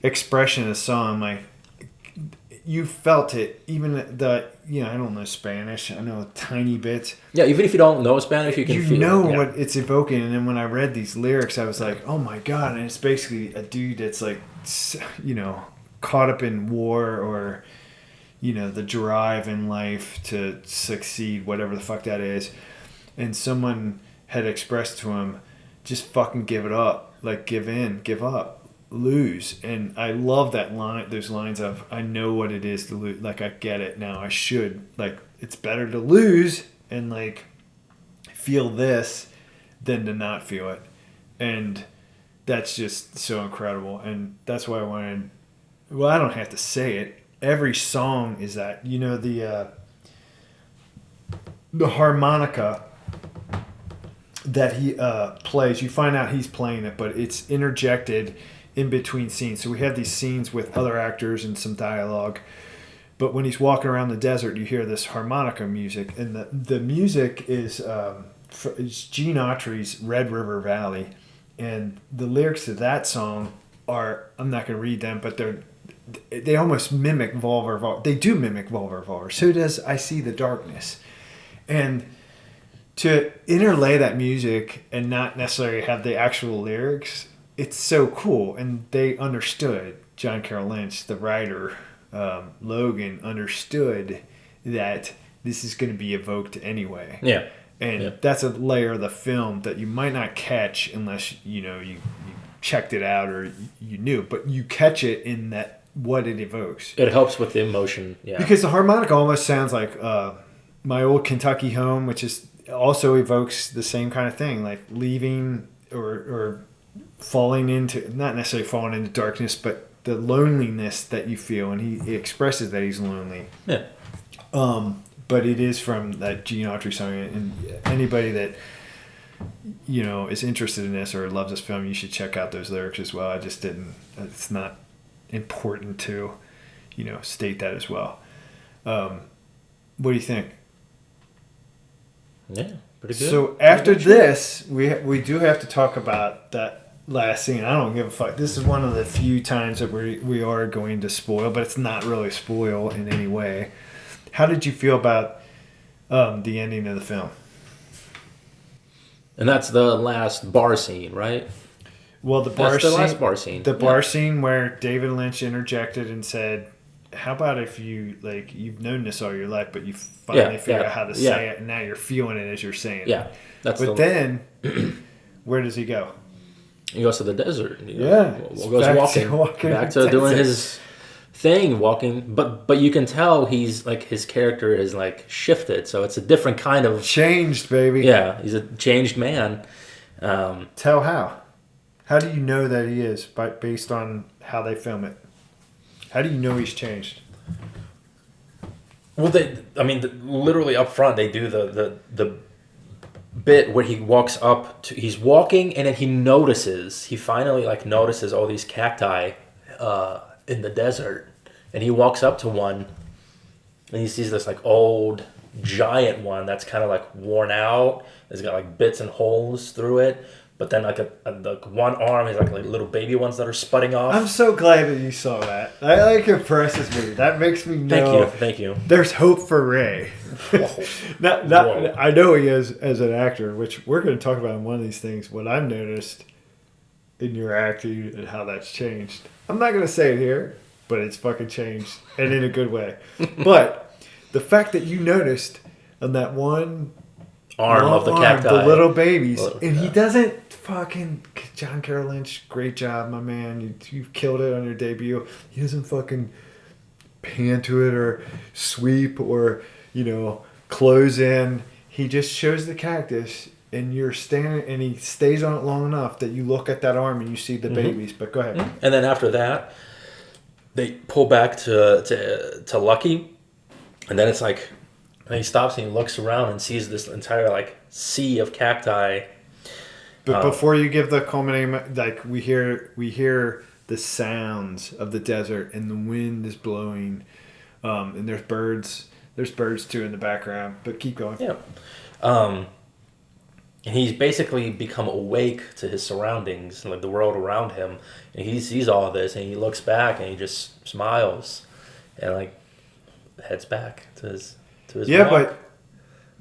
expression in the song, like, you felt it. Even I don't know Spanish. I know a tiny bit. Yeah, even if you don't know Spanish, you can feel it. What it's evoking. And then when I read these lyrics, I was like, oh my God. And it's basically a dude that's, like, caught up in war, or, the drive in life to succeed, whatever the fuck that is. And someone had expressed to him, just fucking give it up. Like, give in, give up, lose. And I love that line, those lines of, I know what it is to lose. Like, I get it now. I should. Like, it's better to lose and, like, feel this than to not feel it. And that's just so incredible. And that's why I wanted, I don't have to say it. Every song is that, the harmonica that he plays, you find out he's playing it, but it's interjected in between scenes. So we have these scenes with other actors and some dialogue, but when he's walking around the desert, you hear this harmonica music, and the music is it's Gene Autry's Red River Valley, and the lyrics to that song are, I'm not going to read them, but they almost mimic Volver Volver. They do mimic Volver Volver. So does I See the Darkness. And to interlay that music and not necessarily have the actual lyrics, it's so cool. And they understood, John Carroll Lynch, the writer, Logan, understood that this is going to be evoked anyway. Yeah. And that's a layer of the film that you might not catch unless, you checked it out or you knew. But you catch it in that, what it evokes. It helps with the emotion, yeah. Because the harmonica almost sounds like My Old Kentucky Home, which is also evokes the same kind of thing, like leaving or falling into, not necessarily falling into darkness, but the loneliness that you feel, and he expresses that he's lonely. Yeah. But it is from that Gene Autry song, and anybody that is interested in this or loves this film, you should check out those lyrics as well. I just didn't. It's not important to, state that as well. What do you think? Yeah, pretty good. So after this, we do have to talk about that last scene. I don't give a fuck. This is one of the few times that we are going to spoil, but it's not really spoil in any way. How did you feel about the ending of the film? And that's the last bar scene, right? Well, that's the last bar scene. The bar scene where David Lynch interjected and said, how about if you've known this all your life, but you finally figure out how to say it, and now you're feeling it as you're saying it. Yeah. Then, where does he go? He goes to the desert. Goes walking. Back to doing his thing, walking. But you can tell he's, like, his character is, like, shifted. So it's a different kind of... Changed, baby. Yeah, he's a changed man. Tell how. How do you know that he is based on how they film it? How do you know he's changed? Well, literally up front, they do the bit where he walks up to, he's walking and then he finally notices all these cacti in the desert, and he walks up to one and he sees this old giant one that's kind of worn out. It's got bits and holes through it, but then one arm is little baby ones that are sputting off. I'm so glad that you saw that. That impresses me. That makes me know. Thank you. There's hope for Ray. I know he is as an actor, which we're going to talk about in one of these things. What I've noticed in your acting and how that's changed. I'm not going to say it here, but it's fucking changed, and in a good way. But the fact that you noticed on that one arm of the cacti, the little babies, he doesn't fucking. John Carroll Lynch, great job, my man. You've killed it on your debut. He doesn't fucking pan to it or sweep or close in. He just shows the cactus, and you're standing, and he stays on it long enough that you look at that arm and you see the babies. But go ahead. And then after that, they pull back to Lucky, and then it's and he stops and he looks around and sees this entire sea of cacti. But before you give the culminating, we hear the sounds of the desert, and the wind is blowing, and there's birds too in the background. But keep going. Yeah. And he's basically become awake to his surroundings, the world around him, and he sees all this, and he looks back and he just smiles, and heads back to his walk. But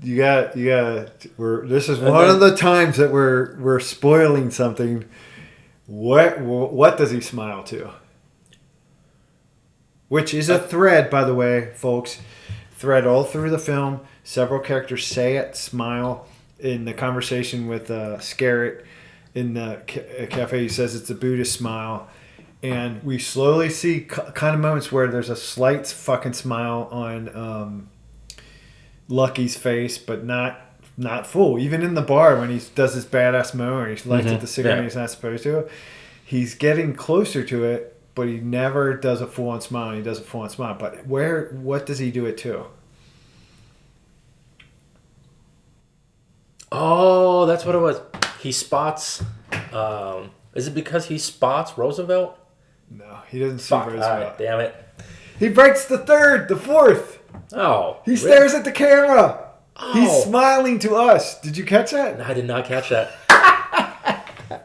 you got. This is one of the times that we're spoiling something. What does he smile to? Which is a thread, by the way, folks. Thread all through the film. Several characters say it, smile. In the conversation with Scarrett in the cafe, he says it's a Buddhist smile. And we slowly see kind of moments where there's a slight fucking smile on Lucky's face, but not full. Even in the bar when he does his badass moment, he lights up the cigarette and he's not supposed to. He's getting closer to it, but he never does a full-on smile. He does a full-on smile. But what does he do it to? Oh, that's what it was. He spots. Is it because he spots Roosevelt? No, he doesn't see Roosevelt. All right, damn it. He breaks the fourth. Oh. He stares at the camera. Oh. He's smiling to us. Did you catch that? I did not catch that.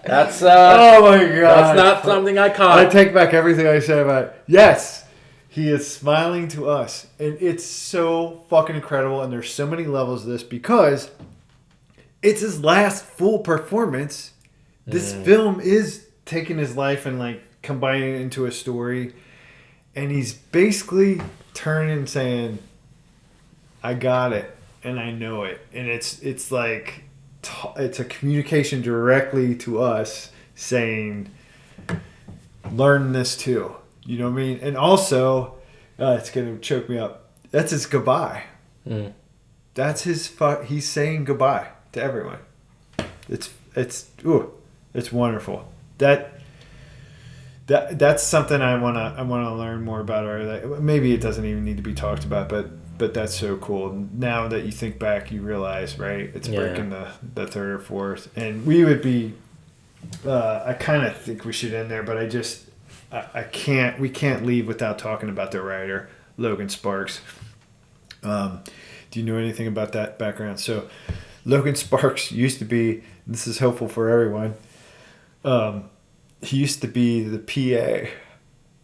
That's oh my god. That's not something I caught. I take back everything I said about it. Yes. He is smiling to us. And it's so fucking incredible, and there's so many levels of this because it's his last full performance. This film is taking his life and combining it into a story. And he's basically turning and saying, I got it and I know it. And it's a communication directly to us saying, learn this too. You know what I mean? And also, it's going to choke me up. That's his goodbye. That's his he's saying goodbye to everyone. It's wonderful. That's something I wanna learn more about. Or maybe it doesn't even need to be talked about, but that's so cool. Now that you think back, you realize, right? It's breaking the third or fourth, and we would be. I kind of think we should end there, but I can't. We can't leave without talking about the writer, Logan Sparks. Do you know anything about that background? So, Logan Sparks used to be. This is helpful for everyone. He used to be the PA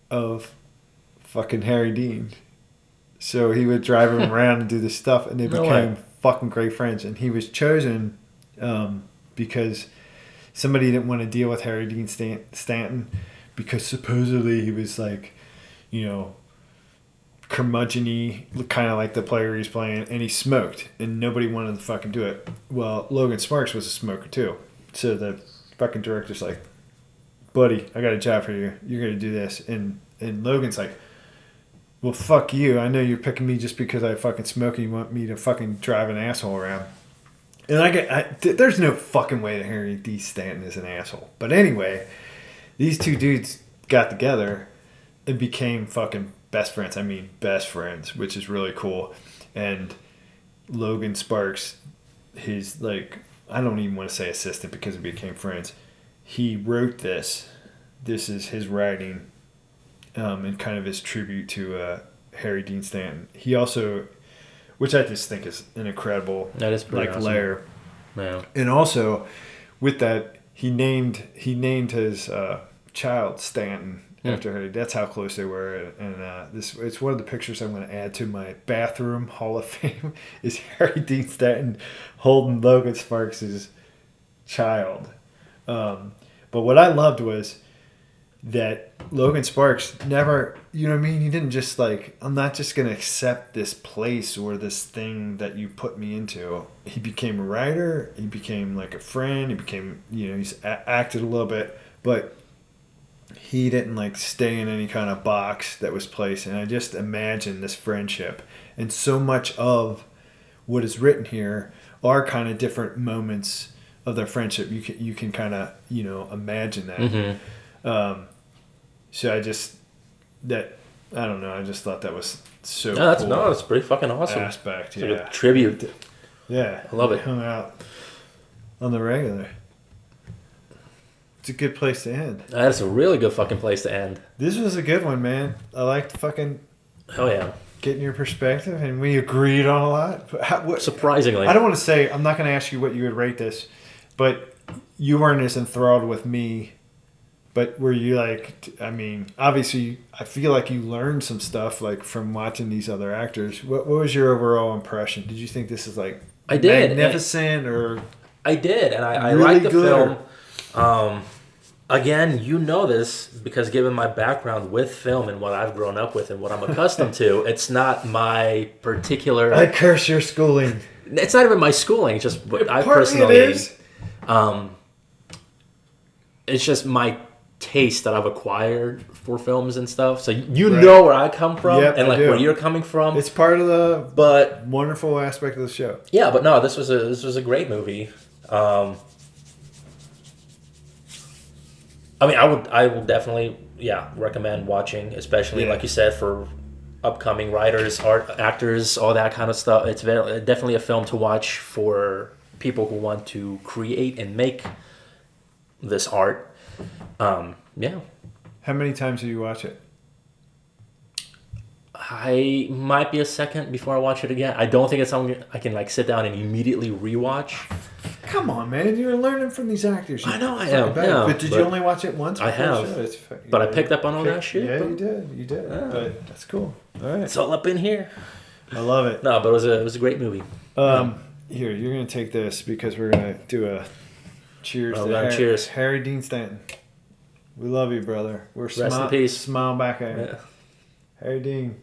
of fucking Harry Dean. So he would drive him around and do this stuff, and they became fucking great friends. And he was chosen because somebody didn't want to deal with Harry Dean Stanton because supposedly he was curmudgeon-y, kind of like the player he's playing, and he smoked, and nobody wanted to fucking do it. Well, Logan Sparks was a smoker too. So the fucking director's like, buddy, I got a job for you. You're going to do this. And Logan's like, well, fuck you. I know you're picking me just because I fucking smoke and you want me to fucking drive an asshole around. And there's no fucking way that Harry Dean Stanton is an asshole. But anyway, these two dudes got together and became fucking best friends. I mean, best friends, which is really cool. And Logan Sparks, his, like, I don't even want to say assistant because we became friends. He wrote this. This is his writing, and kind of his tribute to Harry Dean Stanton. He also, which I just think is an incredible awesome. Layer. Yeah. And also, with that, he named his child Stanton after Harry. That's how close they were. And it's one of the pictures I'm going to add to my bathroom Hall of Fame is Harry Dean Stanton holding Logan Sparks' child. But what I loved was that Logan Sparks never, you know what I mean? He didn't just like, I'm not just going to accept this place or this thing that you put me into. He became a writer. He became like a friend. He became, he's acted a little bit, but he didn't like stay in any kind of box that was placed. And I just imagine this friendship. And so much of what is written here are kind of different moments of their friendship. You can kind of, imagine that. Mm-hmm. So I don't know. I just thought that was so cool. It's pretty fucking awesome. Aspect, it's like a tribute. Yeah. I love it. Hung out on the regular. It's a good place to end. That's a really good fucking place to end. This was a good one, man. I liked fucking... Hell yeah. Getting your perspective, and we agreed on a lot. Surprisingly. I don't want to say... I'm not going to ask you what you would rate this, but you weren't as enthralled with me. But were you like... I mean, obviously, I feel like you learned some stuff like from watching these other actors. What was your overall impression? Did you think this is like... I did. Magnificent or... I did, and I really liked the good film. Again, you know this because given my background with film and what I've grown up with and what I'm accustomed to, it's not my particular... I curse your schooling. It's not even my schooling. It's just what I Partly personally... It is. It's just my taste that I've acquired for films and stuff. So you know where I come from and like where you're coming from. It's part of the wonderful aspect of the show. Yeah, but no, this was a great movie. I mean, I will definitely recommend watching, especially like you said for upcoming writers, actors, all that kind of stuff. It's definitely a film to watch for people who want to create and make this art. Yeah. How many times did you watch it? I might be a second before I watch it again. I don't think it's something I can like sit down and immediately rewatch. Come on, man! You're learning from these actors. I know I am. Yeah, but did you only watch it once? I have. But I picked up on all that shit. Yeah, you did. You did. Yeah. But that's cool. All right. It's all up in here. I love it. No, but it was a great movie. Here, you're gonna take this because we're gonna do a cheers to cheers. Harry Dean Stanton. We love you, brother. Rest in peace. Smile back at you. Yeah. Harry Dean.